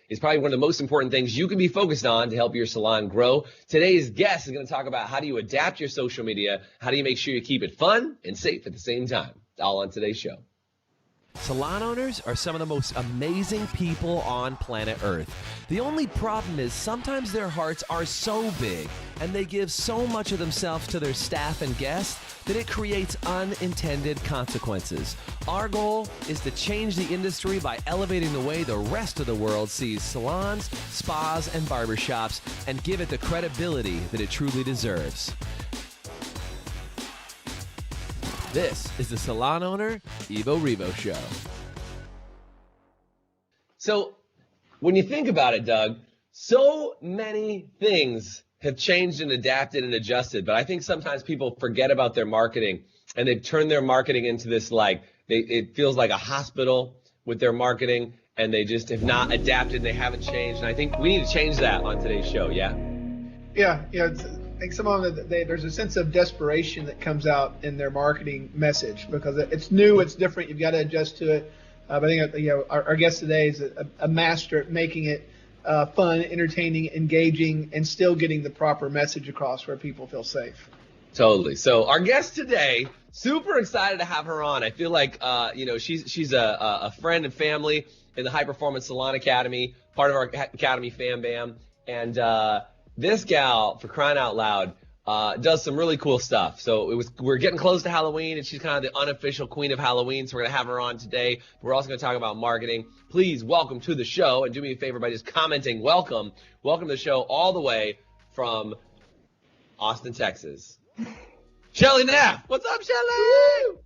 is probably one of the most important things you can be focused on to help your salon grow. Today's guest is going to talk about how do you adapt your social media, how do you make sure you keep it fun and safe at the same time. All on today's show. Salon owners are some of the most amazing people on planet Earth. The only problem is sometimes their hearts are so big and they give so much of themselves to their staff and guests that it creates unintended consequences. Our goal is to change the industry by elevating the way the rest of the world sees salons, spas, and barbershops and give it the credibility that it truly deserves. This is the Salon Owner Revo Show. So when you think about it, Doug, so many things have changed and adapted and adjusted, but I think sometimes people forget about their marketing and they've turned their marketing into this it feels like a hospital with their marketing, and they just have not adapted and they haven't changed. And I think we need to change that on today's show, yeah? Yeah. I think some of them, there's a sense of desperation that comes out in their marketing message because it's new, it's different, you've got to adjust to it. But I think our guest today is a master at making it fun, entertaining, engaging, and still getting the proper message across where people feel safe. Totally. So our guest today, super excited to have her on. I feel like she's a friend and family in the High Performance Salon Academy, part of our Academy Fam Bam, and this gal, for crying out loud, does some really cool stuff. So we're getting close to Halloween, and she's kind of the unofficial queen of Halloween, so we're going to have her on today. We're also going to talk about marketing. Please welcome to the show, and do me a favor by just commenting, welcome to the show all the way from Austin, Texas. Shelly Knapp. What's up, Shelly?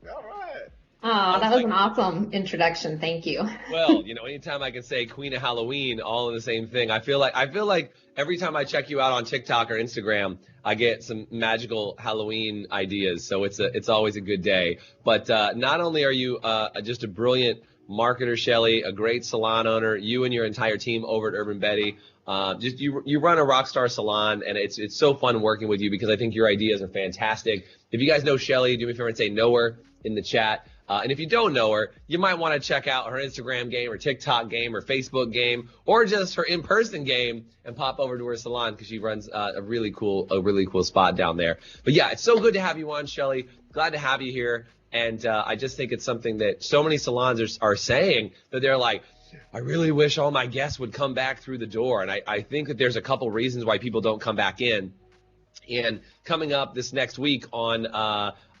All right. Oh, that was an awesome introduction. Thank you. Well, anytime I can say Queen of Halloween all in the same thing, I feel like every time I check you out on TikTok or Instagram, I get some magical Halloween ideas. So it's always a good day. But not only are you just a brilliant marketer, Shelly, a great salon owner, you and your entire team over at Urban Betty, you run a rock star salon, and it's so fun working with you because I think your ideas are fantastic. If you guys know Shelly, do me a favor and say know her in the chat. And if you don't know her, you might want to check out her Instagram game or TikTok game or Facebook game or just her in-person game and pop over to her salon because she runs a really cool spot down there. But yeah, it's so good to have you on, Shelly. Glad to have you here. And I just think it's something that so many salons are saying that they're like, I really wish all my guests would come back through the door. And I think that there's a couple reasons why people don't come back in. And coming up this next week on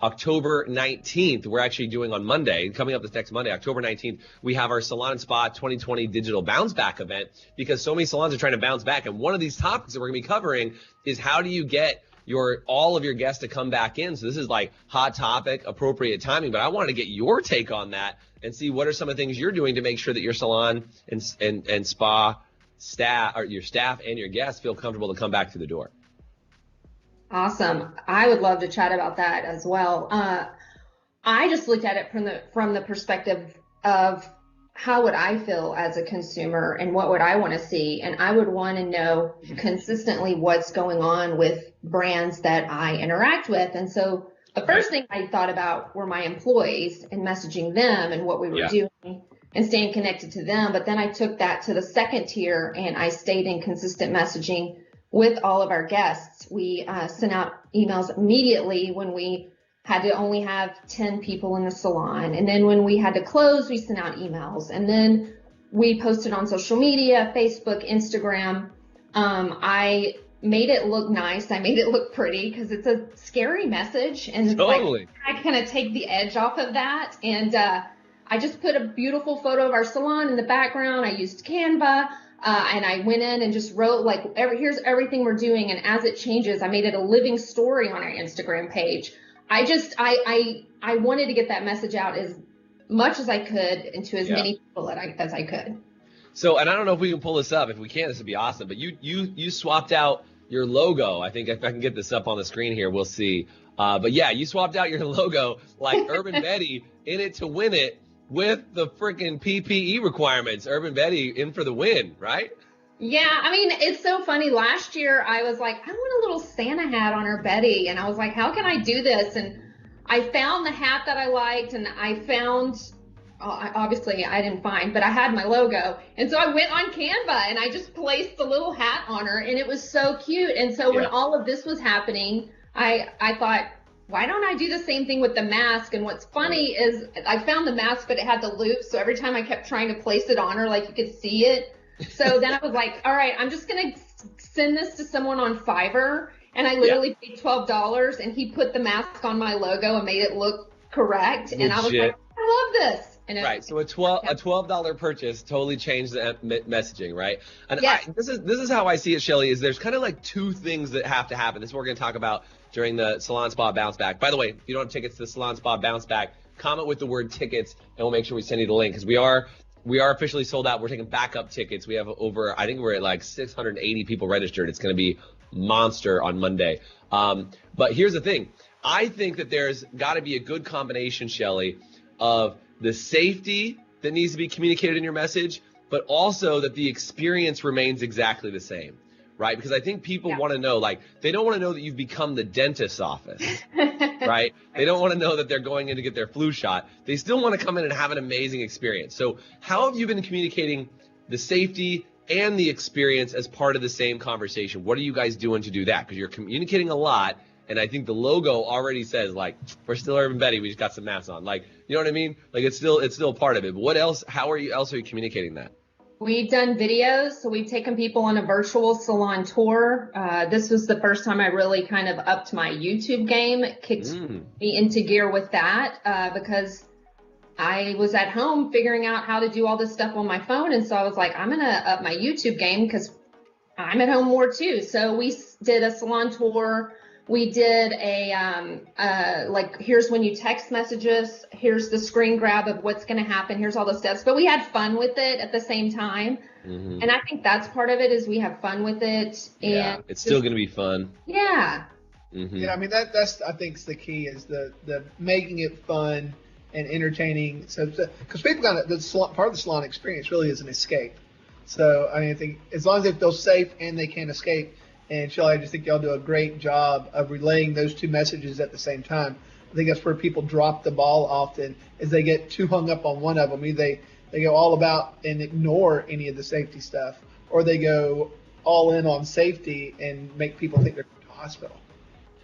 October 19th, we're actually doing on Monday, coming up this next Monday, October 19th, we have our Salon Spa 2020 Digital Bounce Back event because so many salons are trying to bounce back. And one of these topics that we're going to be covering is how do you get all of your guests to come back in. So this is like hot topic, appropriate timing, but I wanted to get your take on that and see what are some of the things you're doing to make sure that your salon and spa staff, or your staff and your guests, feel comfortable to come back through the door. Awesome. I would love to chat about that as well. I just looked at it from the perspective of how would I feel as a consumer and what would I want to see? And I would want to know consistently what's going on with brands that I interact with. And so the first thing I thought about were my employees and messaging them and what we were doing and staying connected to them. But then I took that to the second tier and I stayed in consistent messaging with all of our guests. We sent out emails immediately when we had to only have 10 people in the salon. And then when we had to close, we sent out emails. And then we posted on social media, Facebook, Instagram. I made it look nice. I made it look pretty because it's a scary message. And totally. I kind of take the edge off of that. And I just put a beautiful photo of our salon in the background. I used Canva. And I went in and just wrote here's everything we're doing. And as it changes, I made it a living story on our Instagram page. I wanted to get that message out as much as I could and to as many people as I could. So, and I don't know if we can pull this up. If we can, this would be awesome. But you swapped out your logo. I think if I can get this up on the screen here, we'll see. But yeah, you swapped out your logo like Urban Betty, in it to win it, with the freaking PPE requirements. Urban Betty in for the win, right? Yeah, I mean, it's so funny. Last year, I was like, I want a little Santa hat on our Betty. And I was like, how can I do this? And I found the hat that I liked, and I found obviously I didn't find, but I had my logo. And so I went on Canva and I just placed the little hat on her, and it was so cute. And so when all of this was happening, I thought, why don't I do the same thing with the mask? And what's funny is I found the mask, but it had the loop. So every time I kept trying to place it on her, like you could see it. So then I was like, all right, I'm just going to send this to someone on Fiverr. And I literally paid $12, and he put the mask on my logo and made it look correct. Legit. And I was like, I love this. And Right. So a $12 purchase totally changed the messaging, right? And this is how I see it, Shelly, is there's kind of like two things that have to happen. This is what we're going to talk about during the Salon Spa Bounce Back. By the way, if you don't have tickets to the Salon Spa Bounce Back, comment with the word tickets, and we'll make sure we send you the link, because we are officially sold out. We're taking backup tickets. We have over, I think we're at like 680 people registered. It's going to be monster on Monday. But here's the thing. I think that there's got to be a good combination, Shelly, of the safety that needs to be communicated in your message, but also that the experience remains exactly the same, right? Because I think people want to know, like, they don't want to know that you've become the dentist's office, right? They don't want to know that they're going in to get their flu shot. They still want to come in and have an amazing experience. So how have you been communicating the safety and the experience as part of the same conversation? What are you guys doing to do that? Because you're communicating a lot. And I think the logo already says, like, we're still Irvin Betty. We just got some masks on. Like, you know what I mean? Like, it's still part of it. But what else? How are you communicating that? We've done videos. So we've taken people on a virtual salon tour. This was the first time I really kind of upped my YouTube game. It kicked me into gear with that because I was at home figuring out how to do all this stuff on my phone. And so I was like, I'm going to up my YouTube game because I'm at home more too. So we did a salon tour. We did like, here's when you text messages, here's the screen grab of what's going to happen, here's all the steps, but we had fun with it at the same time. And I think that's part of it, is we have fun with it. And it's still going to be fun. Yeah, I mean, that's I think the key is the making it fun and entertaining. So because people got part of the salon experience really is an escape. So I mean, I think as long as they feel safe and they can escape. And Shelly, I just think y'all do a great job of relaying those two messages at the same time. I think that's where people drop the ball often, is they get too hung up on one of them. Either they go all about and ignore any of the safety stuff, or they go all in on safety and make people think they're going to the hospital.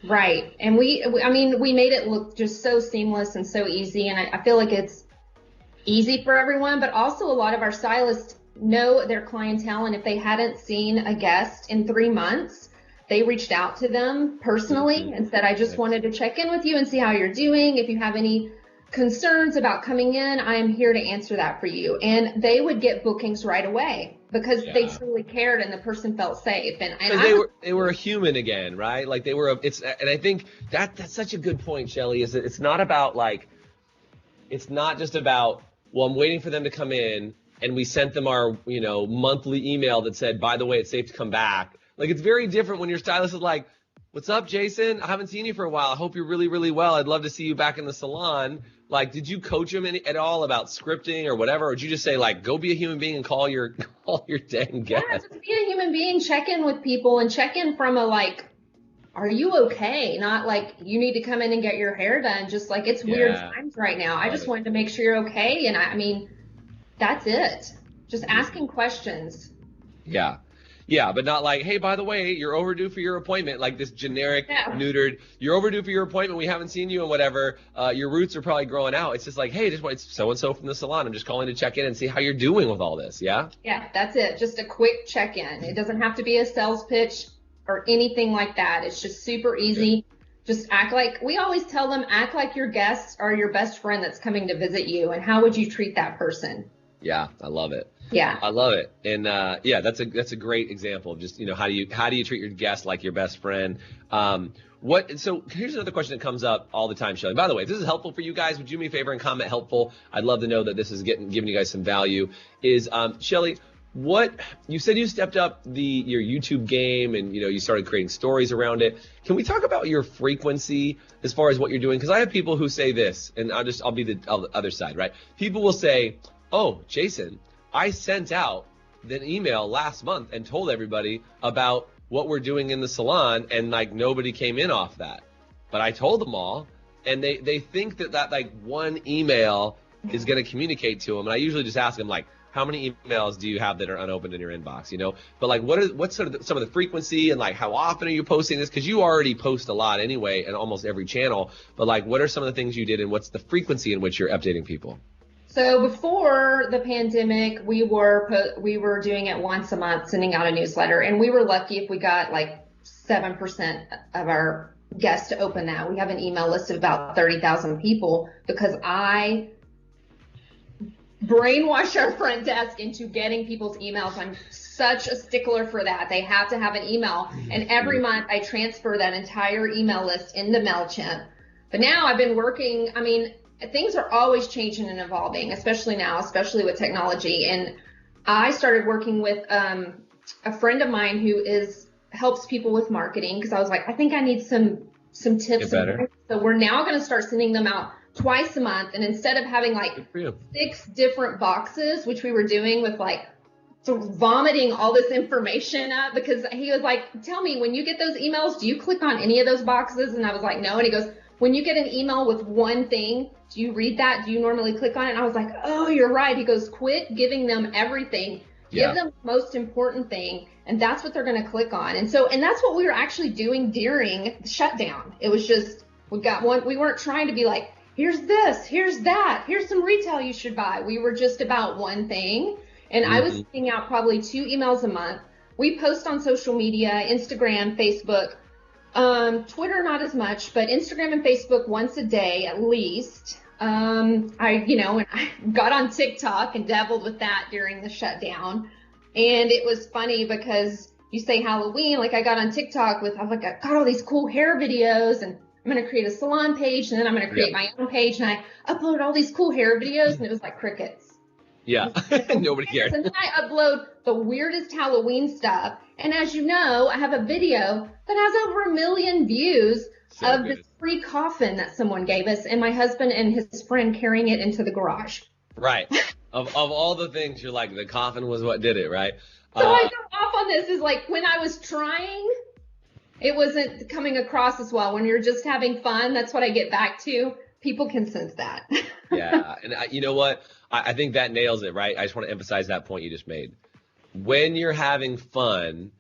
Right. And we made it look just so seamless and so easy. And I feel like it's easy for everyone, but also a lot of our stylists know their clientele, and if they hadn't seen a guest in 3 months, they reached out to them personally and said, I just wanted to check in with you and see how you're doing. If you have any concerns about coming in, I am here to answer that for you. And they would get bookings right away because they truly cared and the person felt safe. And they were a human again, right? Like and I think that's such a good point, Shelly, is that it's not just about, well, I'm waiting for them to come in, and we sent them our, monthly email that said, by the way, it's safe to come back. Like, it's very different when your stylist is like, what's up, Jason? I haven't seen you for a while. I hope you're really, really well. I'd love to see you back in the salon. Like, did you coach them at all about scripting or whatever? Or did you just say, like, go be a human being and call your dang guest? Yeah, just be a human being, check in with people, and check in from a, like, are you okay? Not like you need to come in and get your hair done. Just like, it's weird times right now. I just wanted to make sure you're okay. And I mean, that's it. Just asking questions. Yeah, but not like, hey, by the way, you're overdue for your appointment. Like this generic, neutered, you're overdue for your appointment. We haven't seen you and whatever. Your roots are probably growing out. It's just like, hey, it's so-and-so from the salon. I'm just calling to check in and see how you're doing with all this. Yeah? Yeah, that's it. Just a quick check-in. It doesn't have to be a sales pitch or anything like that. It's just super easy. Just we always tell them, act like your guests are your best friend that's coming to visit you. And how would you treat that person? Yeah, I love it. Yeah, I love it. And that's a great example of just, how do you treat your guest like your best friend? So here's another question that comes up all the time, Shelly. By the way, if this is helpful for you guys, would you do me a favor and comment helpful? I'd love to know that this is giving you guys some value. Is Shelly, what you said, you stepped up your YouTube game and you started creating stories around it. Can we talk about your frequency as far as what you're doing? Because I have people who say this, and I'll be the other side, right? People will say, oh, Jason, I sent out an email last month and told everybody about what we're doing in the salon, and like nobody came in off that. But I told them all, and they think that like one email is going to communicate to them. And I usually just ask them, like, how many emails do you have that are unopened in your inbox, you know? But like, what's sort of some of the frequency, and like, how often are you posting this? Because you already post a lot anyway in almost every channel. But like, what are some of the things you did, and what's the frequency in which you're updating people? So before the pandemic, we were doing it once a month, sending out a newsletter, and we were lucky if we got like 7% of our guests to open that. We have an email list of about 30,000 people because I brainwash our front desk into getting people's emails. I'm such a stickler for that. They have to have an email. And every month I transfer that entire email list into MailChimp. But now I've been working, I mean, things are always changing and evolving, especially now, especially with technology. And I started working with a friend of mine who helps people with marketing, because I was like, I think I need some tips. So we're now going to start sending them out twice a month, and instead of having like 6 different boxes, which we were doing with like vomiting all this information up, because he was like, tell me, when you get those emails, do you click on any of those boxes? And I was like, no. And he goes, when you get an email with one thing, do you read that? Do you normally click on it? And I was like, oh, you're right. He goes, quit giving them everything. Give them the most important thing, and that's what they're going to click on. And that's what we were actually doing during the shutdown. It was just, we weren't trying to be like, here's this, here's that, here's some retail you should buy. We were just about one thing. And I was sending out probably 2 emails a month. We post on social media, Instagram, Facebook, Twitter, not as much, but Instagram and Facebook once a day at least. And I got on TikTok and dabbled with that during the shutdown. And it was funny because you say Halloween, like I got on TikTok I got all these cool hair videos, and I'm going to create a salon page, and then I'm going to create my own page, and I upload all these cool hair videos, and it was like crickets. Yeah, nobody cares. And then I upload the weirdest Halloween stuff, and as you know, I have a video that has over 1 million views of this free coffin that someone gave us, and my husband and his friend carrying it into the garage. Right. Of all the things, you're like, the coffin was what did it, right? So I go off on this is like, when I was trying, it wasn't coming across as well. When you're just having fun, that's what I get back to. People can sense that. Yeah. And you know what? I think that nails it, right? I just want to emphasize that point you just made. When you're having fun,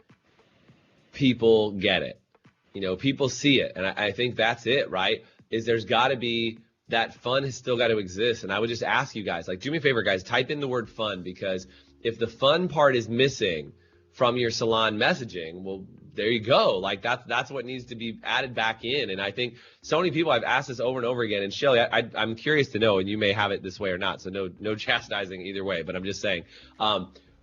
people get it. You know, people see it. And I think that's it, right? Is there's got to be that fun has still got to exist. And I would just ask you guys, like, do me a favor, guys, type in the word fun, because if the fun part is missing from your salon messaging, well, there you go. Like that's what needs to be added back in. And I think so many people, I've asked this over and over again. And Shelly, I'm curious to know, and you may have it this way or not, so no chastising either way. But I'm just saying,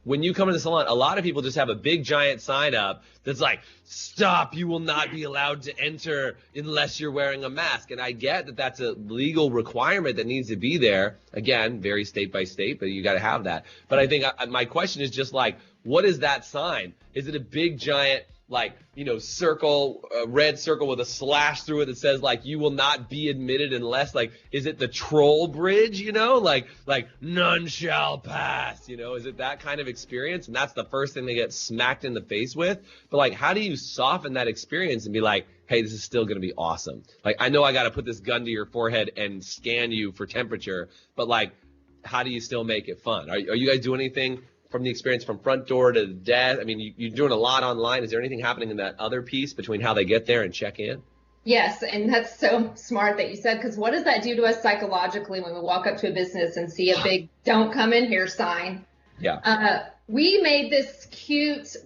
when you come to the salon, a lot of people just have a big giant sign up that's like, stop, you will not be allowed to enter unless you're wearing a mask. And I get that that's a legal requirement that needs to be there. Again, very state by state, but you got to have that. But I think my question is just like, what is that sign? Is it a big giant, like, you know, circle, a red circle with a slash through it that says like, you will not be admitted unless, like, is it the troll bridge, you know, like none shall pass, you know, is it that kind of experience? And that's the first thing they get smacked in the face with. But like, how do you soften that experience and be like, hey, this is still going to be awesome? Like, I know I got to put this gun to your forehead and scan you for temperature, but like, how do you still make it fun? Are you guys doing anything from the experience from front door to the desk? I mean, you're doing a lot online. Is there anything happening in that other piece between how they get there and check in? Yes, and that's so smart that you said, because what does that do to us psychologically when we walk up to a business and see a big "Don't come in here" sign? Yeah. We made this cute,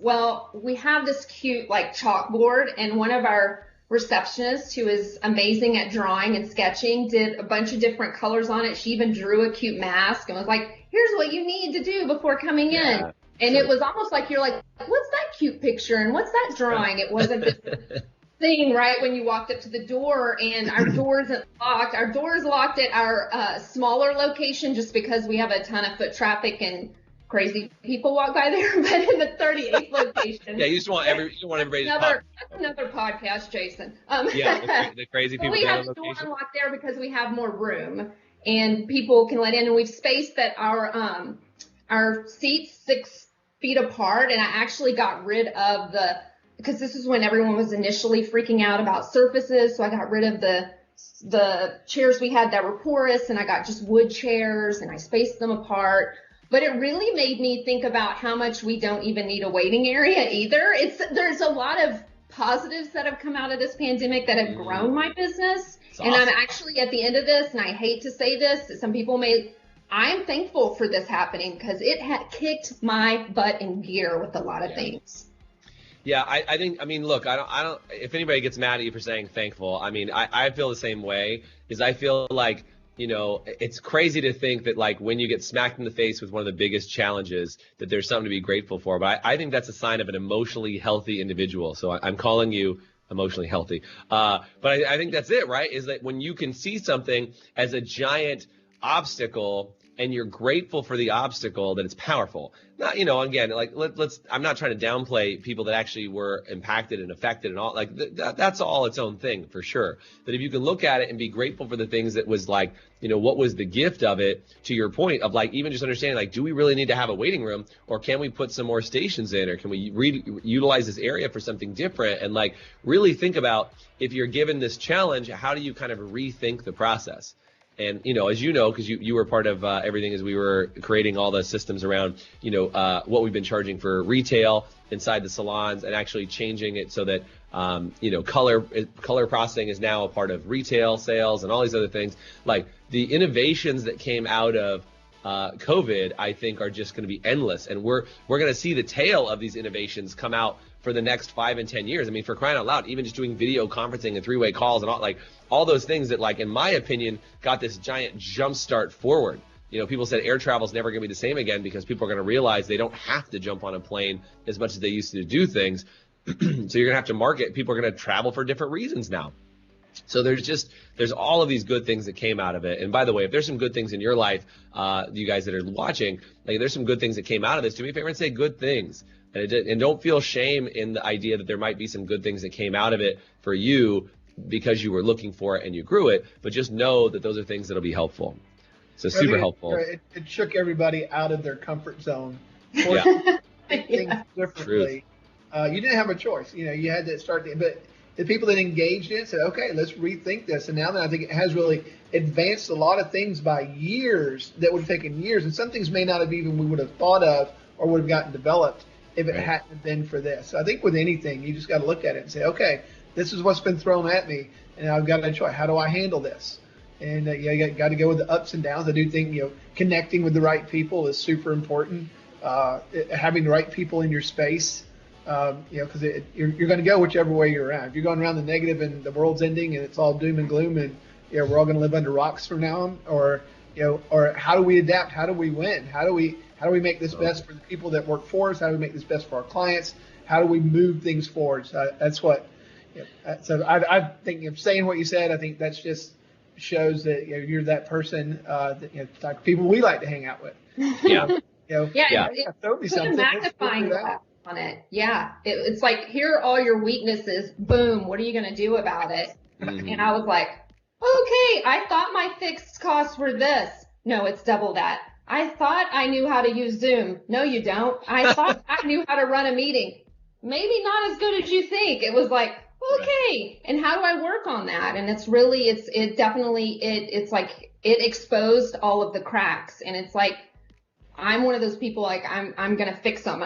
we have this cute like chalkboard, and one of our receptionists, who is amazing at drawing and sketching, did a bunch of different colors on it. She even drew a cute mask and was like, here's what you need to do before coming in. And it was almost like you're like, what's that cute picture and what's that drawing? It wasn't this thing, right, when you walked up to the door, and our door isn't locked. Our door is locked at our smaller location just because we have a ton of foot traffic and crazy people walk by there. But in the 38th location, you just want everybody to talk. Another podcast, Jason. The crazy people. We have the door unlocked there because we have more room and people can let in. And we've spaced that our seats 6 feet apart. And I actually got rid of because this is when everyone was initially freaking out about surfaces. So I got rid of the the chairs we had that were porous, and I got just wood chairs and I spaced them apart. But it really made me think about how much we don't even need a waiting area either. There's a lot of positives that have come out of this pandemic that have grown my business. That's and awesome. I'm actually at the end of this, and I hate to say this, some people I'm thankful for this happening because it had kicked my butt in gear with a lot of things. Yeah, I think, I mean, look, I don't, if anybody gets mad at you for saying thankful, I mean, I feel the same way, is I feel like, you know, it's crazy to think that, like, when you get smacked in the face with one of the biggest challenges, that there's something to be grateful for. But I think that's a sign of an emotionally healthy individual. So I'm calling you emotionally healthy. But I think that's it, right? Is that when you can see something as a giant obstacle and you're grateful for the obstacle, that it's powerful. Not, you know, again, like, I'm not trying to downplay people that actually were impacted and affected and all, like, that's all its own thing for sure. But if you can look at it and be grateful for the things that was, like, you know, what was the gift of it, to your point of, like, even just understanding, like, do we really need to have a waiting room, or can we put some more stations in, or can we utilize this area for something different? And, like, really think about, if you're given this challenge, how do you kind of rethink the process? And, you know, as you know, because you were part of everything as we were creating all the systems around, you know, what we've been charging for retail inside the salons, and actually changing it so that, you know, color processing is now a part of retail sales and all these other things. Like, the innovations that came out of COVID, I think, are just going to be endless. And we're going to see the tail of these innovations come out for the next 5 and 10 years. I mean, for crying out loud, even just doing video conferencing and three-way calls and all, like, all those things that, like, in my opinion, got this giant jump start forward. You know, people said air travel is never going to be the same again because people are going to realize they don't have to jump on a plane as much as they used to do things. So you're going to have to market. People are going to travel for different reasons now. So there's all of these good things that came out of it. And by the way, if there's some good things in your life, you guys that are watching, like, there's some good things that came out of this, do me a favor and say good things. And don't feel shame in the idea that there might be some good things that came out of it for you because you were looking for it and you grew it, but just know that those are things that'll be helpful. So super helpful. It shook everybody out of their comfort zone. Yeah. Things differently. You didn't have a choice. You know, you had to start, but the people that engaged in it said, okay, let's rethink this. And now that I think it has really advanced a lot of things by years that would have taken years. And some things may not have even we would have thought of or would have gotten developed if it hadn't been for this. So I think with anything, you just got to look at it and say, okay, this is what's been thrown at me, and I've got to try. How do I handle this? And you got to go with the ups and downs. I do think, you know, connecting with the right people is super important. Having the right people in your space, you know, because you're going to go whichever way you're around. If you're going around the negative and the world's ending and it's all doom and gloom and, you know, we're all going to live under rocks from now on, or, you know, or how do we adapt? How do we win? How do we make this best for the people that work for us? How do we make this best for our clients? How do we move things forward? So that's what. So I think, you know, saying what you said, I think that's just shows that, you know, you're that person that, you know, like people we like to hang out with. Yeah. You know, Put a magnifying glass on it. Yeah, it's like, here are all your weaknesses. Boom. What are you going to do about it? Mm-hmm. And I was like, okay, I thought my fixed costs were this. No, it's double that. I thought I knew how to use Zoom. No, you don't. I thought I knew how to run a meeting. Maybe not as good as you think. It was like, okay, and how do I work on that? And it's really, it's like it exposed all of the cracks. And it's like, I'm one of those people, like, I'm going to fix them.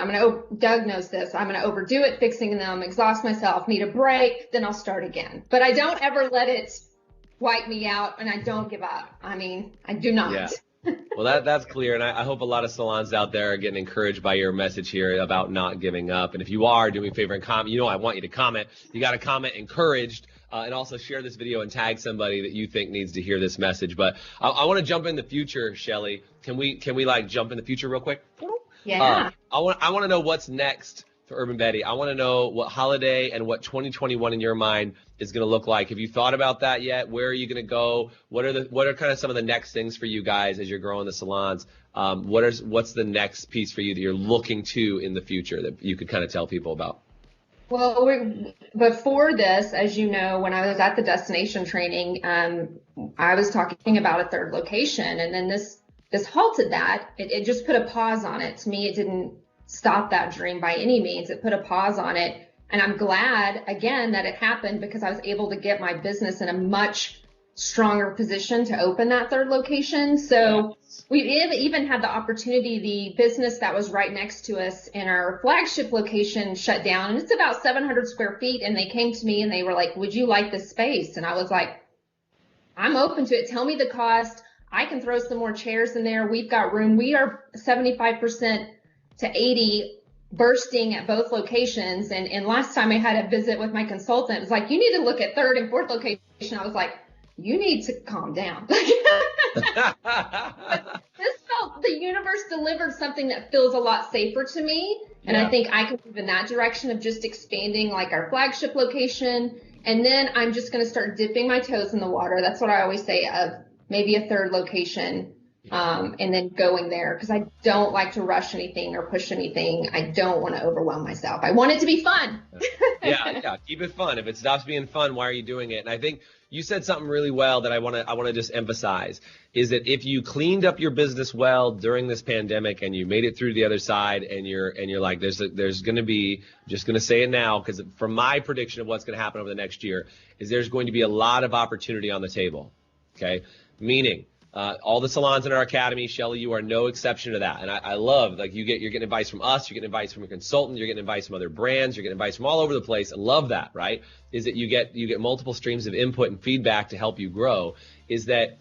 Doug knows this. I'm going to overdo it, fixing them, exhaust myself, need a break, then I'll start again. But I don't ever let it wipe me out, and I don't give up. I mean, I do not. Yeah. Well, that's clear, and I hope a lot of salons out there are getting encouraged by your message here about not giving up. And if you are, do me a favor and comment. You know I want you to comment. You got to comment encouraged, and also share this video and tag somebody that you think needs to hear this message. But I want to jump in the future, Shelly. Can we like jump in the future real quick? Yeah. I want to know what's next for Urban Betty. I want to know what holiday and what 2021 in your mind is going to look like. Have you thought about that yet? Where are you going to go? What are kind of some of the next things for you guys as you're growing the salons? What's the next piece for you that you're looking to in the future that you could kind of tell people about? Well, before this, as you know, when I was at the destination training, I was talking about a third location, and then this halted that. It just put a pause on it. To me, it didn't stop that dream by any means. It put a pause on it. And I'm glad, again, that it happened, because I was able to get my business in a much stronger position to open that third location. So we even had the opportunity, the business that was right next to us in our flagship location shut down, and it's about 700 square feet. And they came to me and they were like, would you like this space? And I was like, I'm open to it. Tell me the cost. I can throw some more chairs in there. We've got room. We are 75% to 80 bursting at both locations. And last time I had a visit with my consultant, it was like, you need to look at third and fourth location. I was like, you need to calm down. This felt, the universe delivered something that feels a lot safer to me. And I think I can move in that direction of just expanding like our flagship location. And then I'm just going to start dipping my toes in the water. That's what I always say, of maybe a third location, and then going there, because I don't like to rush anything or push anything. I don't want to overwhelm myself. I want it to be fun. Yeah. Keep it fun. If it stops being fun, why are you doing it? And I think you said something really well that I want to just emphasize, is that if you cleaned up your business well during this pandemic and you made it through the other side, and you're like, there's going to be, I'm just going to say it now, because from my prediction of what's going to happen over the next year, is there's going to be a lot of opportunity on the table. Okay. Meaning, all the salons in our academy, Shelly, you are no exception to that. And I love, like, you're getting advice from us, you're getting advice from a consultant, you're getting advice from other brands, you're getting advice from all over the place. I love that, right? Is that you get multiple streams of input and feedback to help you grow. Is that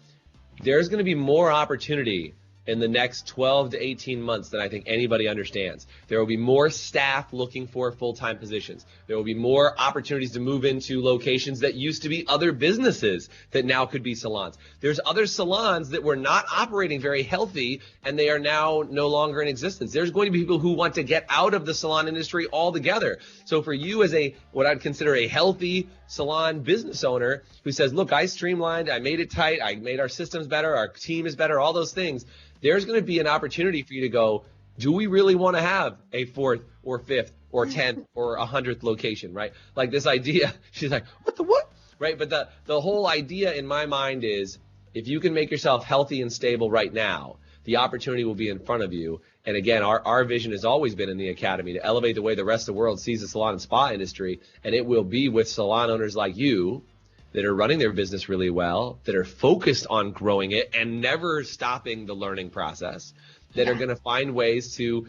there's going to be more opportunity in the next 12 to 18 months than I think anybody understands. There will be more staff looking for full-time positions. There will be more opportunities to move into locations that used to be other businesses that now could be salons. There's other salons that were not operating very healthy, and they are now no longer in existence. There's going to be people who want to get out of the salon industry altogether. So for you as what I'd consider a healthy salon business owner who says, look, I streamlined, I made it tight, I made our systems better, our team is better, all those things, there's going to be an opportunity for you to go, do we really want to have a fourth or fifth or 10th or 100th location, right? Like this idea, she's like, what? Right? But the whole idea in my mind is, if you can make yourself healthy and stable right now, the opportunity will be in front of you. And again, our vision has always been in the academy to elevate the way the rest of the world sees the salon and spa industry. And it will be with salon owners like you that are running their business really well, that are focused on growing it and never stopping the learning process, that are going to find ways to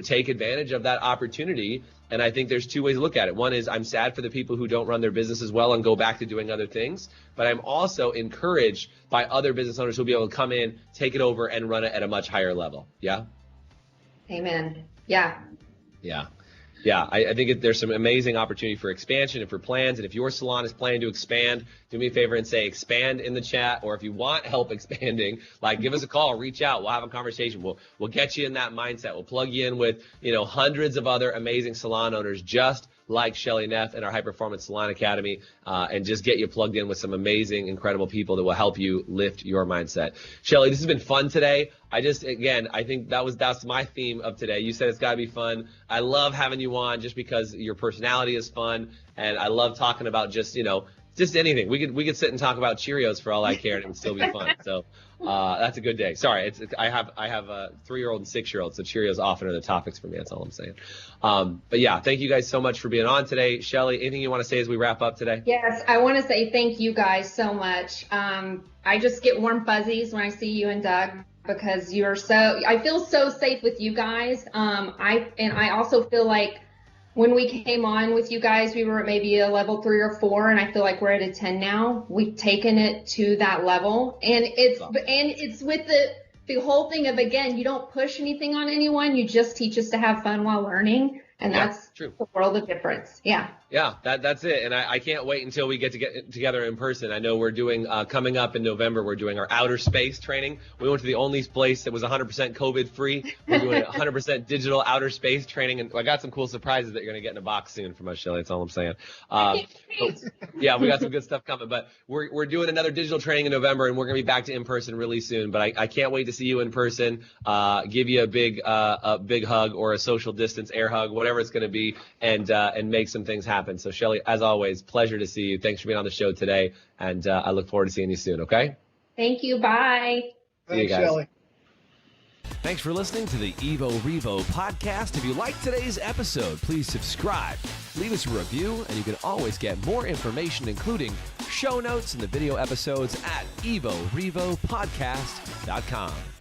take advantage of that opportunity. And I think there's two ways to look at it. One is, I'm sad for the people who don't run their business as well and go back to doing other things, but I'm also encouraged by other business owners who'll be able to come in, take it over, and run it at a much higher level. Yeah? Amen. Yeah. Yeah, I think there's some amazing opportunity for expansion and for plans. And if your salon is planning to expand, do me a favor and say expand in the chat. Or if you want help expanding, like, give us a call, reach out. We'll have a conversation. We'll get you in that mindset. We'll plug you in with, hundreds of other amazing salon owners just like Shelly Neff and our High Performance Salon Academy, and just get you plugged in with some amazing, incredible people that will help you lift your mindset. Shelly, this has been fun today. I think that's my theme of today. You said it's got to be fun. I love having you on just because your personality is fun, and I love talking about just anything. We could sit and talk about Cheerios for all I care, and it would still be fun. So that's a good day. Sorry, I have a 3-year-old and 6-year-old, so Cheerios often are the topics for me. That's all I'm saying. But yeah, thank you guys so much for being on today. Shelly, anything you want to say as we wrap up today? Yes, I want to say thank you guys so much. I just get warm fuzzies when I see you and Doug, because I feel so safe with you guys. I also feel like when we came on with you guys, we were at maybe a level 3 or 4, and I feel like we're at a 10 now. We've taken it to that level, and it's with the whole thing of, again, you don't push anything on anyone. You just teach us to have fun while learning, and that's true. The world of difference. Yeah. Yeah, that's it. And I can't wait until we get together in person. I know we're doing, coming up in November, we're doing our outer space training. We went to the only place that was 100% COVID free. We're doing 100% digital outer space training. And I got some cool surprises that you're going to get in a box soon from us, Shelly. That's all I'm saying. Yeah, we got some good stuff coming. But we're doing another digital training in November, and we're going to be back to in person really soon. But I can't wait to see you in person, give you a big hug or a social distance air hug, whatever it's going to be, and make some things happen. So Shelly, as always, pleasure to see you. Thanks for being on the show today, and I look forward to seeing you soon. Okay? Thank you. Bye. Thanks, Shelly. Thanks for listening to the Revo podcast. If you liked today's episode, please subscribe, leave us a review, and you can always get more information, including show notes and the video episodes at evorevopodcast.com.